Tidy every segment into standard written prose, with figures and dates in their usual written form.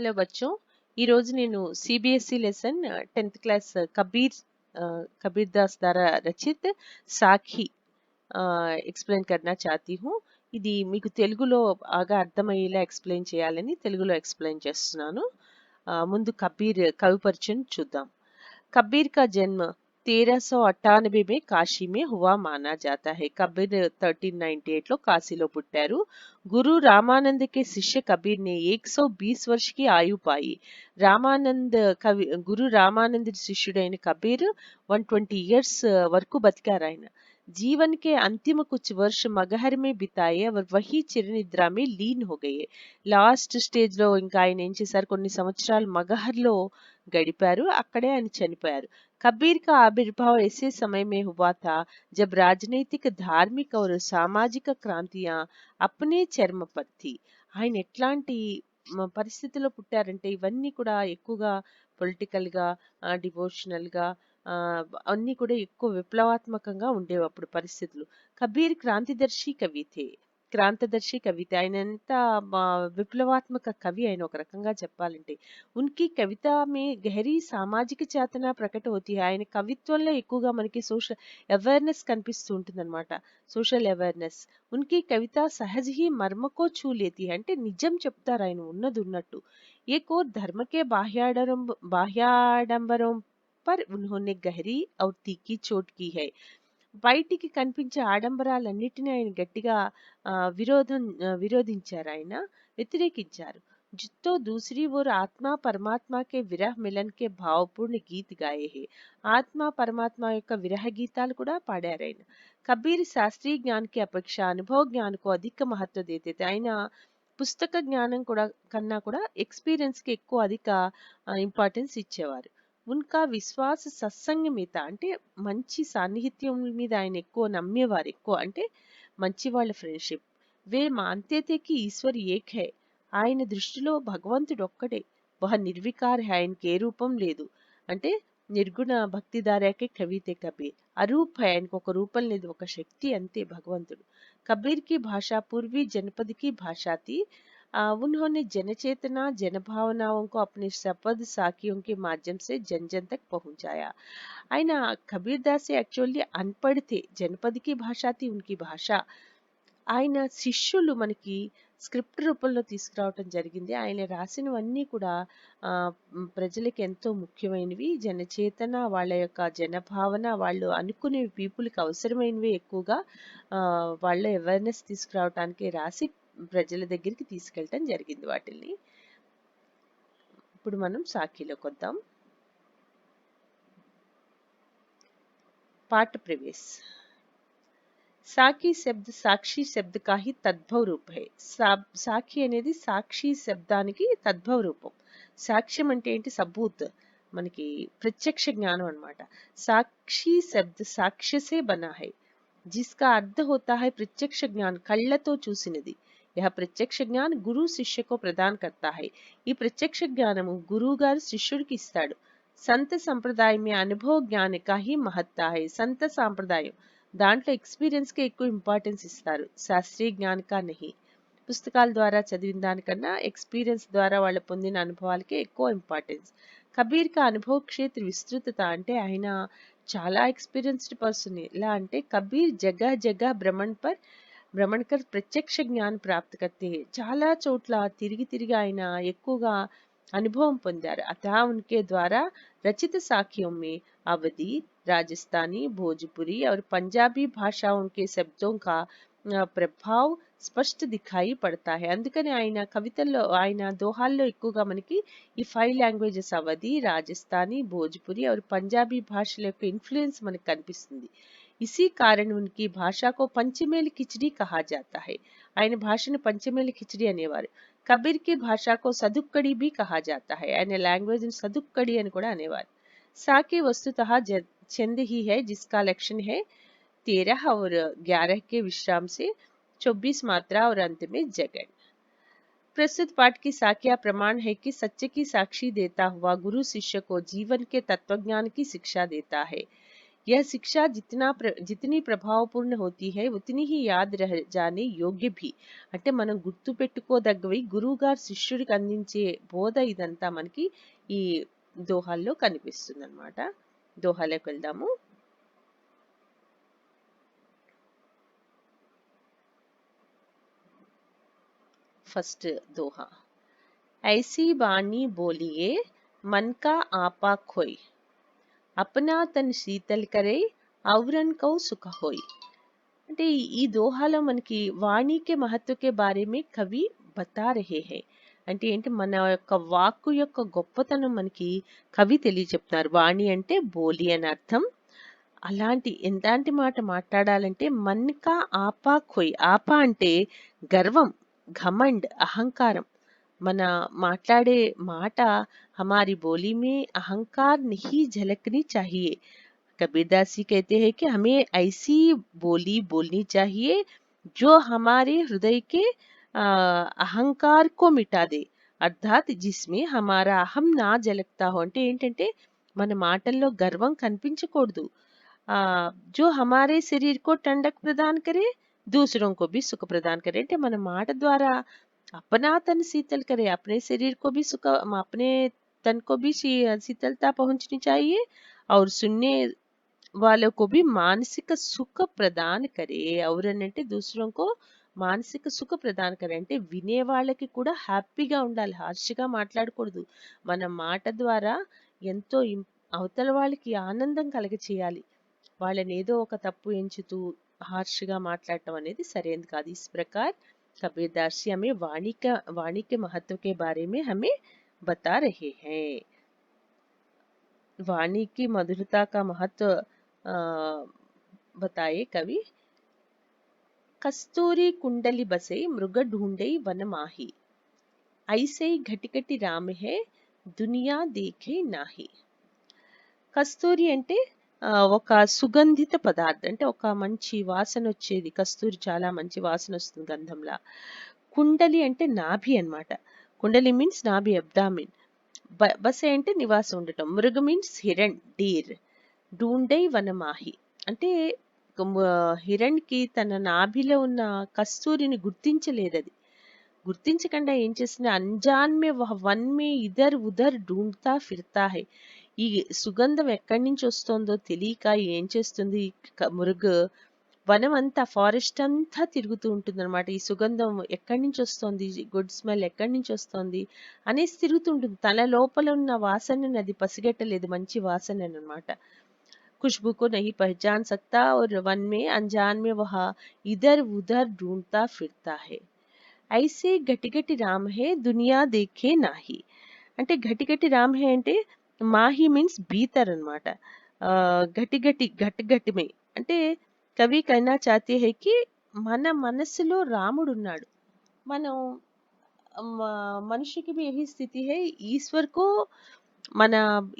Hello बच्चों। ఈ రోజు నేను CBSE lesson 10th class Kabir Das द्वारा रचित సాఖి ఎక్స్ప్లెయిన్ करना चाहती हूँ। ఇది మీకు తెలుగులో బాగా అర్థమయ్యేలా ఎక్స్ప్లెయిన్ చేయాలని తెలుగులో ఎక్స్ప్లెయిన్ చేస్తున్నాను। ముందు కబీర్ కవి పరిచయం చూద్దాం। कबीर का जन्म 1398 में काशी में हुआ माना जाता है। कबीर 1398 లో కాశీలో పుట్టారు। गुरु रामानंद के शिष्य कबीर ने 120 वर्ष की आयु पाई। రామానంద్ కవి గురు రామానంద్ శిష్యుడైన కబీర్ 120 ఇయర్స్ వరకు బతికారు ఆయన। जीवन के अंतिम कुछ वर्ष मगहर में बिताए और वही చిరనిద్ర में लीन हो गए। లాస్ట్ స్టేజ్ లో ఇంకా ఆయన ఏం చేశారు, కొన్ని సంవత్సరాలు మగహర్లో गड़िपारू अక్కడే ఆయన చనిపోయారు। कबीर का आविर्भाव ऐसे समय में हुआ था जब राजनीतिक धार्मिक और सामाजिक क्रांतियां अपने చర్మ पर थी। ఆయన ఎట్లాంటి పరిస్థితిలో పుట్టారంటే ఇవన్నీ కూడా ఎక్కువగా పొలిటికల్ గా డివోషనల్ గా ఆ, అన్ని కూడా ఎక్కువ విప్లవాత్మకంగా ఉండేవి అప్పుడు పరిస్థితులు। కబీర్ క్రాంతిదర్శి కవి थे। క్రాంతదర్శి కవిత ఆయన ఎంత విప్లవాత్మక కవి ఆయన ఒక రకంగా చెప్పాలంటే। उनकी कविता में गहरी సామాజిక చేతన ప్రకట होती है। ఆయన కవిత్వంలో ఎక్కువగా మనకి సోషల్ అవేర్నెస్ కనిపిస్తూ ఉంటుందన్నమాట। Social awareness. उनकी कविता सहज ही मर्म को छू लेती है। అంటే నిజం చెప్తారు ఆయన ఉన్నది ఉన్నట్టు। एक और धर्म के बाह्याडंबरों पर उन्होंने गहरी और तीखी चोट की है। బయటికి కనిపించే ఆడంబరాలన్నిటిని ఆయన గట్టిగా విరోధించారు, ఆయన వ్యతిరేకించారు। जितो दूसरी ओर आत्मा परमात्मा के विरह मिलन के भावपूर्ण गीत गाए हैं। ఆత్మ పరమాత్మ యొక్క విరహ గీతాలు కూడా పాడారు ఆయన। కబీర్ శాస్త్రీయ జ్ఞాन की अपेक्षा अनुभव ज्ञान को अधिक महत्व देते थे। ఆయన పుస్తక జ్ఞానం కూడా కన్నా కూడా ఎక్స్పీరియన్స్ కి ఎక్కువ అధిక ఇంపార్టెన్స్ ఇచ్చేవారు। ఉన్కా విశ్వాస సత్సంగ మీద అంటే మంచి సాన్నిహిత్యం మీద ఆయన ఎక్కువ నమ్మేవారు। ఎక్కువ అంటే మంచి వాళ్ళ ఫ్రెండ్షిప్। వే మాన్తే थे कि ईश्वर एक है। ఆయన దృష్టిలో భగవంతుడు ఒక్కడే। వహ నిర్వికార్ హై, ఆయనకి ఏ రూపం లేదు। అంటే నిర్గుణ భక్తిధారకే కవితే కబీర్। అరూప్ హై, ఆయనకు ఒక రూపం లేదు, ఒక శక్తి అంతే భగవంతుడు। కబీర్ की भाषा पूर्वी जनपद की भाषा थी। उन्होंने जनचेतना जन भावनाओं को अपने शब्द साखियों के माध्यम से जन जन तक पहुंचाया। ఆయన కబీర్ దాస్ యాక్చువల్లీ అన్పढ़ थे। जनपद की भाषा थी उनकी भाषा। ఆయన శిష్యులు మనకి స్క్రిప్ట్ రూపంలో తీసుకురావటం జరిగింది। ఆయన రాసినవన్నీ కూడా ప్రజలకు ఎంతో ముఖ్యమైనవి। జనచేతన, వాళ్ళ యొక్క జనభావన, వాళ్ళు అనుకునే పీపుల్కి అవసరమైనవి ఎక్కువగా వాళ్ళ అవేర్నెస్ తీసుకురావటానికి రాసి ప్రజల దగ్గరికి తీసుకెళ్ళటం జరిగింది వాటిల్ని। ఇప్పుడు మనం సాఖీలోకి వద్దాం। పాఠ ప్రవేశ్। సాఖి శబ్ద సాక్షి శబ్ద का ही तद्भव रूप है। సాక్షి అనేది సాక్షి శబ్దానికి తద్భవ రూపం। సాక్ష్యం అంటే ఏంటి? సబూత్, మనకి ప్రత్యక్ష జ్ఞానం అన్నమాట। సాక్షి శబ్ద సాక్ష్య से बना है जिसका अर्थ होता है प्रत्यक्ष ज्ञान, కళ్ళతో చూసినది। यह प्रत्यक्ष ज्ञान गुरु शिष्य को प्रदान करता है। ఈ ప్రత్యక్ష జ్ఞానము గురువు గారు శిష్యుడికి ఇస్తాడు। సంత సంప్రదాయం में अनुभव ज्ञान का ही महत्ता है। సంత సాంప్రదాయం దాంట్లో ఎక్స్పీరియన్స్ కి ఎక్కువ ఇంపార్టెన్స్ ఇస్తారు, శాస్త్రీయ జ్ఞాన్ కా నహి। పుస్తకాల ద్వారా చదివిన దానికన్నా ఎక్స్పీరియన్స్ ద్వారా వాళ్ళు పొందిన అనుభవాలకే ఎక్కువ ఇంపార్టెన్స్। కబీర్ కా అనుభవ క్షేత్ర విస్తృతత అంటే ఆయన చాలా ఎక్స్పీరియన్స్డ్ పర్సన్। ఎలా అంటే కబీర్ జగహ జగహ భ్రమణ్ కర్ ప్రత్యక్ష జ్ఞాన్ ప్రాప్త కర్తే హై। చాలా చోట్ల తిరిగి తిరిగి ఆయన ఎక్కువగా अनुभव పొందారు। अतः उनके द्वारा रचित साखियों में अवधी, राजस्थानी, भोजपुरी और पंजाबी भाषाओं के शब्दों का ప్రభావ్ స్పష్ట దిఖాయి పడతా హై। అందుకని ఆయన కవితల్లో, ఆయన దోహాల్లో ఎక్కువగా మనకి ఈ 5 లాంగ్వేజెస్ అవధి, రాజస్థానీ, భోజ్పురి और పంజాబీ భాషల యొక్క ఇన్ఫ్లుయెన్స్ మనకు కనిపిస్తుంది। इसी कारण उनकी भाषा को पंचमेल खिचड़ी कहा जाता है। ఆయన భాషను పంచమేలి ఖిచడి అనేవారు। కబీర్ की भाषा को सदुक्कड़ी भी कहा जाता है। ఆయన లాంగ్వేజ్ ని సదుక్కడి అని కూడా అనేవారు। साकी वस्तुतः छंद ही है जिसका लक्षण है 13 और 11 के विश्राम से 24 मात्रा और अंत में जगन। प्रस्तुत पाठ की साखिया प्रमाण है कि सत्य की साक्षी देता हुआ गुरु शिष्य को जीवन के तत्वज्ञान की शिक्षा देता है। यह शिक्षा जितनी ప్రభావపూర్ణ होती है उतनी ही याद रह जाने योग्य भी. అంటే మనం గుర్తు పెట్టుకోదగ్గవి గురువు గారు శిష్యుడికి అందించే బోధ ఇదంతా మనకి ఈ దోహాల్లో కనిపిస్తుంది అనమాట. దోహాలోకి వెళ్దాము. फर्स्ट दोहा. ऐसी बानी बोलिए मन का आपा खोई, अपना तन शीतल करे औरन को सुख होई. అంటే ఈ దోహాలో మనకి వాణికే మహత్వకే బారే మే కవి బతా రహే హై. అంటే ఏంటి, మన యొక్క వాక్కు యొక్క గొప్పతనం మనకి కవి తెలియచెప్తున్నారు. వాణి అంటే బోలి అని అర్థం. ఎలాంటి మాట మాట్లాడాలంటే మన్కా ఆపా ఖోయ్. ఆపా అంటే గర్వం, ఘమండ్, అహంకారం. మన మాట్లాడే మాట हमारी बोली में अहंकार नहीं झलकनी चाहिए. कबीरदास जी कहते हैं कि हमें ऐसी बोली बोलनी चाहिए जो हमारे हृदय के అహంకార్ కో మిటా దే. అర్థాత్ జిస్మే హమారా అహం నా జలక్తా హో. అంటే ఏంటంటే మన మాటల్లో గర్వం కనిపించకూడదు. जो हमारे शरीर को ठंडक प्रदान करे दूसरों को भी सुख प्रदान करे. అంటే మన మాట ద్వారా अपना तन शीतल करे, अपने शरीर को भी सुख, अपने तन को भी शीतलता पहुंचनी चाहिए और सुनने वालों को भी मानसिक सुख प्रदान करे. ఎవరనంటే दूसरों को మానసిక సుఖ ప్రదాన కరే. అంటే వినే వాళ్ళకి కూడా హ్యాపీగా ఉండాలి, హార్ష్గా మాట్లాడకూడదు. మన మాట ద్వారా ఎంతో అవతల వాళ్ళకి ఆనందం కలగచేయాలి. వాళ్ళని ఏదో ఒక తప్పు ఎంచుతూ హార్ష్గా మాట్లాడటం అనేది సరైనది కాదు. इस प्रकार कबीरदास जी हमें वाणी के महत्व के बारे में हमें बता रहे हैं. वाणी की मधुरता का महत्व बताए कवि. कस्तूरी कुंडली बसे मृग ढूंढे वन माही, ऐसे घटिकटी राम है दुनिया देखे नाही. కస్తూరి అంటే ఒక సుగంధిత పదార్థం. అంటే ఒక మంచి వాసన వచ్చేది. కస్తూరి చాలా మంచి వాసన వస్తుంది, గంధంలా. కుండలి అంటే నాభి అన్నమాట. కుండలి మీన్స్ నాభి, అబ్డామిన్. బసే అంటే నివాసం ఉండటం. మృగ మీన్స్ హిరణ్, డీర్. డూండై వనమాహి అంటే హిరణ్కి తన నాభిలో ఉన్న కస్తూరిని గుర్తించలేదది. గుర్తించకుండా ఏం చేస్తుంది, అంజాన్ మే వన్ మే ఇదర్ ఉదర్ ఢూండ్తా ఫిర్తా హై. ఈ సుగంధం ఎక్కడి నుంచి వస్తుందో తెలియక ఏం చేస్తుంది, మురుగు వనం అంతా, ఫారెస్ట్ అంతా తిరుగుతూ ఉంటుంది అనమాట. ఈ సుగంధం ఎక్కడి నుంచి వస్తుంది, గుడ్ స్మెల్ ఎక్కడి నుంచి వస్తుంది అనేసి తిరుగుతుంటుంది. తన లోపల ఉన్న వాసనని అది పసిగట్టలేదు, మంచి వాసన అనమాట. खुशबू को नहीं पहचान सकता और वन में अनजान में वह इधर उधर ढूंढता फिरता है. ऐसे घटिघटी राम है दुनिया देखे नाही. అంటే ఘటిఘటి రామ్ హే అంటే మాహి మీన్స్ భీతర్ అనమాట. ఘటిఘటిమే అంటే కవి కన్నా చాతే హై కి మన మనసులో రాముడు ఉన్నాడు. మనం మనిషికి भी यही स्थिति है. మన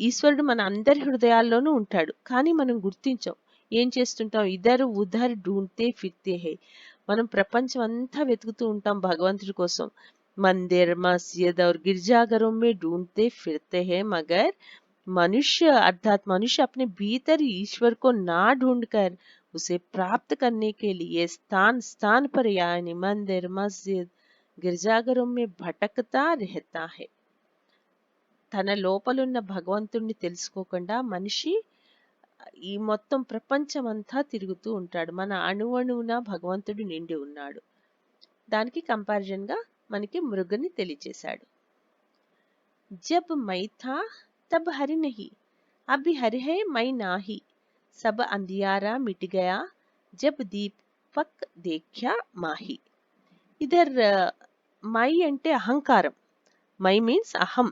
ఈశ్వరుడు మన అందరి హృదయాల్లోనూ ఉంటాడు, కానీ మనం గుర్తించం. ఏం చేస్తుంటాం, ఇద్దరు ఉధర్ ఢూంढते फिरते हैं. మనం ప్రపంచం అంతా వెతుకుతూ ఉంటాం భగవంతుడి కోసం. मंदिर मस्जिद और गिरजाघरों में ढूंढते फिरते हैं, मगर मनुष्य अर्थात मनुष्य अपने भीतर ईश्वर को ना ढूंढकर उसे प्राप्त करने के लिए स्थान स्थान पर यानी मंदिर मस्जिद गिरजाघरों में भटकता रहता है. తన లోపలున్న భగవంతుణ్ణి తెలుసుకోకుండా మనిషి ఈ మొత్తం ప్రపంచం అంతా తిరుగుతూ ఉంటాడు. మన అణువణువున భగవంతుడు నిండి ఉన్నాడు. దానికి కంపారిజన్ గా మనకి మృగని తెలియచేశాడు. జబ్ మై థా తబ్ హరి నహి, అభి హరి హై మై నాహి, సబ్ అంధియారా మిట్ గయా, జబ్ దీపక్ దేఖ్యా మాహి. ఇదర్ మై అంటే అహంకారం, మై మీన్స్ అహం.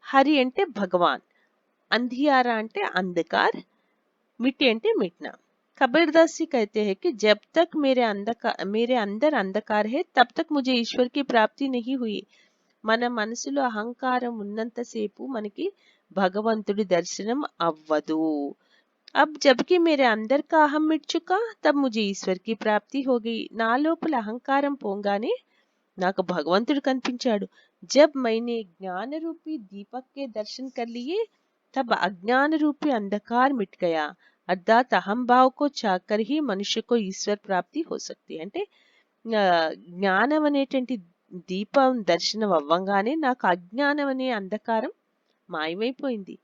हरि అంటే భగవాన్, अंधियारा అంటే अंधकार, मिट्टी అంటే मिटना. कबीरदास जी कहते हैं कि जब तक मेरे अंदर अंधकार है तब तक मुझे ईश्वर की प्राप्ति नहीं हुई. మన మనసులో అహంకారం ఉన్నంతసేపు మనకి భగవంతుడి దర్శనం అవ్వదు. अब जबकि मेरे अंदर का अहम मिट चुका तब मुझे ईश्वर की प्राप्ति हो गई. నా లోపల అహంకారం పోగానే నాకు భగవంతుడు కనిపించాడు. जब मैंने ज्ञान रूपी दीपक के दर्शन कर लिए तब अज्ञान रूपी अंधकार मिट गया. अर्थात अहम भाव को चाकर ही मनुष्य को ईश्वर प्राप्ति हो सकती है. అంటే జ్ఞానం అనేటువంటి దీపం దర్శనం అవ్వంగానే నాకు అజ్ఞానం అనే అంధకారం మాయమైపోయింది.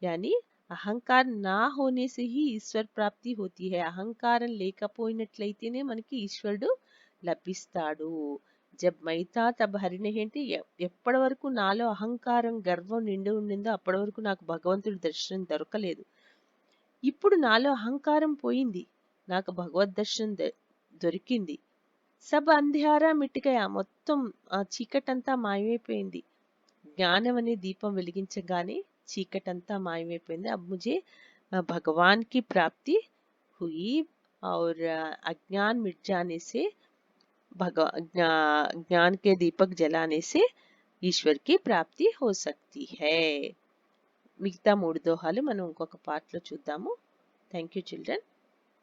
यानी అహంకారం నా होने से ही ఈశ్వర్ ప్రాప్తి होती है. అహంకారం లేకపోయినట్లయితేనే మనకి ఈశ్వరుడు లభిస్తాడు. జబ్ మైతా తబ్ హరిణి అంటే ఎప్పటి వరకు నాలో అహంకారం గర్వం నిండి ఉండిందో అప్పటి వరకు నాకు భగవంతుడి దర్శనం దొరకలేదు. ఇప్పుడు నాలో అహంకారం పోయింది, నాకు భగవద్ దర్శనం దొరికింది. సబ్ అంధ్యారా మిట్టిగయా, మొత్తం ఆ చీకటంతా మాయమైపోయింది. ज्ञानम अने दीपम వెలిగించగానే చీకటంతా మాయమైపోయింది. अब मुझे भगवान की प्राप्ति हुई और अज्ञान मिट जाने से ज्ञान के दीपक जलाने से ईश्वर की प्राप्ति हो सकती है. మిగతా 3 దోహాలు మనం ఇంకొక పార్ట్ లో చూద్దాము. Thank you children.